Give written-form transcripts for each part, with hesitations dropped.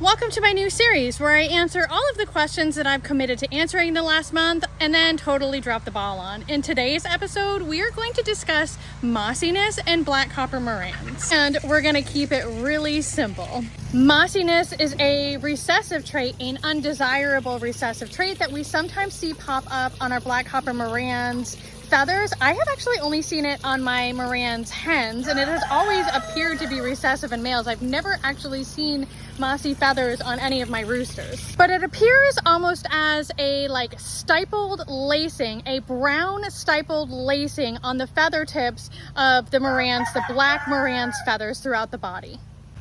Welcome to my new series where I answer all of the questions that I've committed to answering the last month and then totally drop the ball on. In today's episode, we are going to discuss Mossiness and black copper Marans. And we're going to keep it really simple. Mossiness is a recessive trait, an undesirable recessive trait that we sometimes see pop up on our black copper Marans feathers. I have actually only seen it on my Marans hens, and it has always appeared to be recessive in males. I've never actually seen mossy feathers on any of my roosters, but it appears almost as a stippled lacing, a brown stippled lacing on the feather tips of the Marans, the black Marans feathers throughout the body.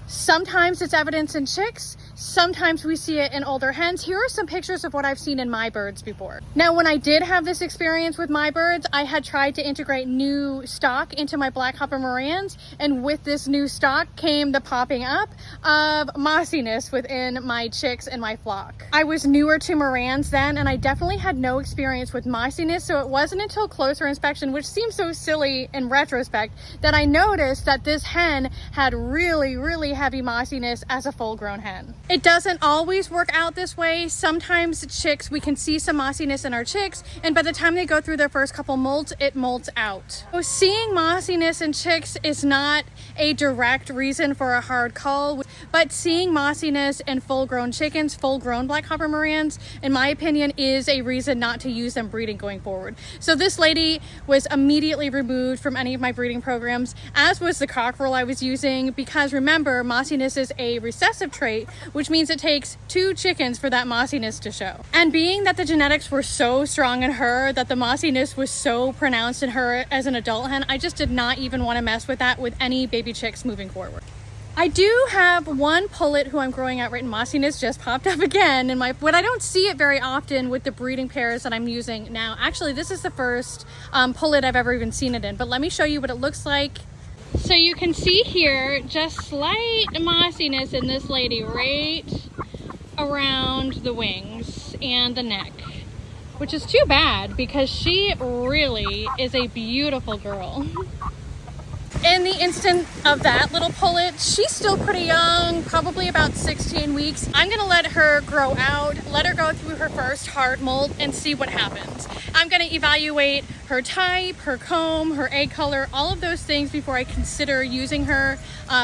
Sometimes it's evidence in chicks, sometimes we see it in older hens. Here are some pictures of what I've seen in my birds before. Now, when I did have this experience with my birds, I had tried to integrate new stock into my black copper Marans, and with this new stock came the popping up of mossiness within my chicks and my flock. I was newer to Marans then, and I definitely had no experience with mossiness, so it wasn't until closer inspection, which seems so silly in retrospect, that I noticed that this hen had really heavy mossiness as a full-grown hen. It doesn't always work out this way. Sometimes chicks, we can see some mossiness in our chicks, and by the time they go through their first couple molts, it molts out. So seeing mossiness in chicks is not a direct reason for a hard cull, but seeing mossiness in full-grown chickens, full-grown black copper Marans, in my opinion, is a reason not to use them breeding going forward. So this lady was immediately removed from any of my breeding programs, as was the cockerel I was using, because remember, mossiness is a recessive trait, which means it takes 2 chickens for that mossiness to show. And being that the genetics were so strong in her, that the mossiness was so pronounced in her as an adult hen, I just did not even want to mess with that with any baby chicks moving forward. I do have one pullet who I'm growing out right in mossiness just popped up again in my, but I don't see it very often with the breeding pairs that I'm using now. Actually, this is the first pullet I've ever even seen it in, but let me show you what it looks like. So you can see here just slight mossiness in this lady right around the wings and the neck, which is too bad because she really is a beautiful girl. In the instant of that little pullet, she's still pretty young, probably about 16 weeks. I'm gonna let her grow out, let her go through her first hard molt and see what happens. I'm gonna evaluate her type, her comb, her egg color, all of those things before I consider using her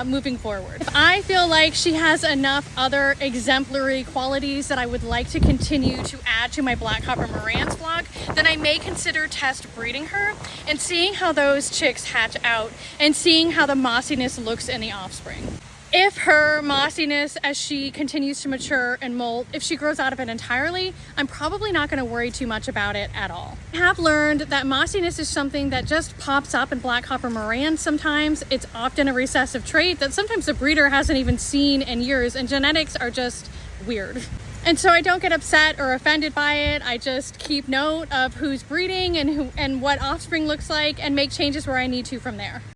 moving forward. If I feel like she has enough other exemplary qualities that I would like to continue to add to my black copper Marans flock, then I may consider test breeding her and seeing how those chicks hatch out and seeing how the mossiness looks in the offspring. If her mossiness, as she continues to mature and molt, if she grows out of it entirely, I'm probably not going to worry too much about it at all. I have learned that mossiness is something that just pops up in black copper Marans sometimes. It's often a recessive trait that sometimes the breeder hasn't even seen in years, and genetics are just weird. And so I don't get upset or offended by it. I just keep note of who's breeding and what offspring looks like and make changes where I need to from there.